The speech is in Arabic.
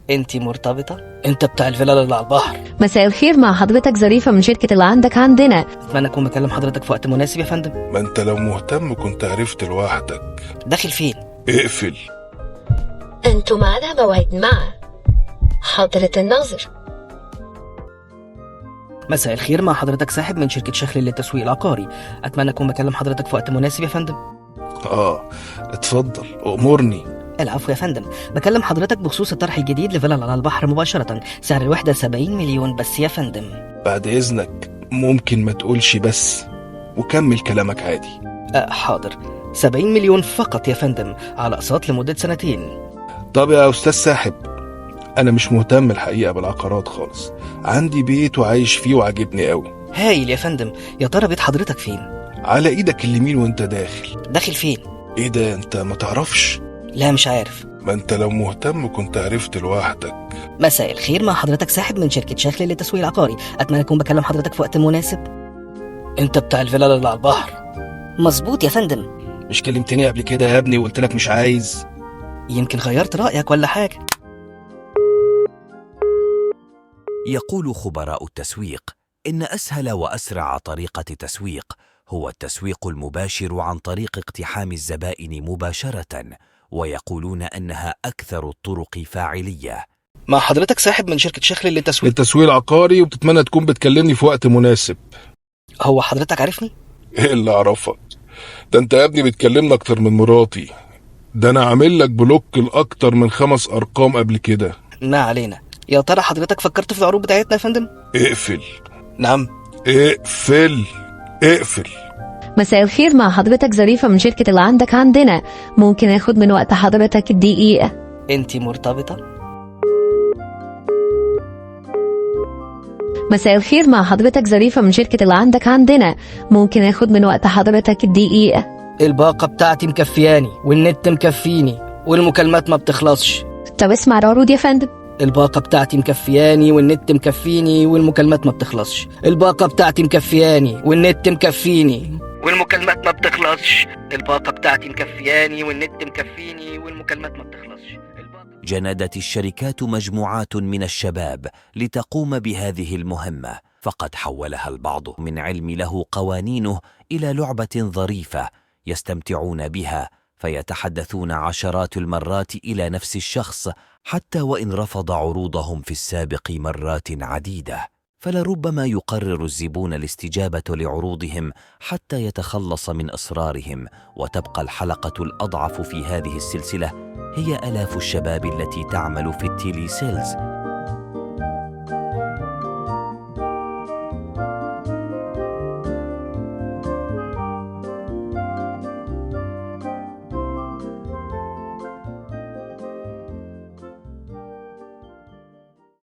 انتي مرتبطة؟ انت بتاع الفيلا اللي على البحر. مساء الخير، مع حضرتك ظريفة من شركة اللي عندك عندنا. اتمنى اكون بكلم حضرتك في وقت مناسب يا فندم. ما انت لو مهتم كنت عرفت لوحدك. داخل فين؟ اقفل. انتم على موعد مع حضرة الناظر. مساء الخير، مع حضرتك ساحب من شركة شخل للتسويق العقاري. اتمنى اكون بكلم حضرتك في وقت مناسب يا فندم. اتفضل امرني. العفو يا فندم، بكلم حضرتك بخصوص الطرح الجديد لفيلا على البحر مباشرة. سعر الوحدة 70 مليون بس يا فندم. بعد اذنك ممكن ما تقولش بس وكمل كلامك عادي. حاضر. 70 مليون فقط يا فندم، على اقساط لمدة 2 سنين. طب يا استاذ ساحب، انا مش مهتم الحقيقة بالعقارات خالص. عندي بيت وعايش فيه وعجبني قوي. هايل يا فندم. يا ترى بيت حضرتك فين؟ على ايدك اليمين وانت داخل. داخل فين؟ ايه ده، انت ما تعرفش؟ لا مش عارف. ما انت لو مهتم كنت عرفت لوحدك. مساء الخير، مع حضرتك ساحب من شركة شخل للتسويق العقاري. اتمنى اكون بكلم حضرتك في وقت مناسب. انت بتاع الفيلا اللي على البحر. مظبوط يا فندم. مش كلمتني قبل كده يا ابني وقلت لك مش عايز؟ يمكن غيرت رأيك ولا حاجة. يقول خبراء التسويق إن أسهل وأسرع طريقة تسويق هو التسويق المباشر عن طريق اقتحام الزبائن مباشرة، ويقولون أنها أكثر الطرق فاعلية. مع حضرتك ساحب من شركة شخل للتسويق. التسويق العقاري، وبتتمنى تكون بتكلمني في وقت مناسب. هو حضرتك عارفني؟ ايه اللي اعرفك؟ ده انت يا ابني بتكلمنا اكتر من مراتي. ده انا عامل لك بلوك لاكتر من 5 ارقام قبل كده. ما علينا. يا ترى حضرتك فكرت في العروض بتاعتنا يا فندم؟ اقفل. نعم. اقفل. اقفل. مساء الخير، مع حضرتك ظريفة من شركة اللي عندك عندنا. ممكن اخد من وقت حضرتك دقيقة؟ انتي مرتبطة؟ مساء الخير، مع حضرتك ظريفة من شركة اللي عندك عندنا. ممكن اخد من وقت حضرتك دقيقة؟ الباقة بتاعتي مكفياني، والنت مكفيني، والمكالمات ما بتخلصش. طب اسمع العروض يا فندم. الباقة بتاعتي مكفياني، والنت مكفيني، والمكالمات ما بتخلصش. الباقة بتاعتي مكفياني، والنت مكفيني، والمكالمات ما بتخلصش. الباقة بتاعتي مكفياني، والنت مكفيني، والمكالمات ما بتخلصش. جندت الشركات مجموعات من الشباب لتقوم بهذه المهمة، فقد حولها البعض من علم له قوانينه إلى لعبة ظريفة يستمتعون بها، فيتحدثون عشرات المرات إلى نفس الشخص حتى وإن رفض عروضهم في السابق مرات عديدة. فلربما يقرر الزبون الاستجابة لعروضهم حتى يتخلص من إصرارهم، وتبقى الحلقة الأضعف في هذه السلسلة هي آلاف الشباب التي تعمل في التيلي سيلز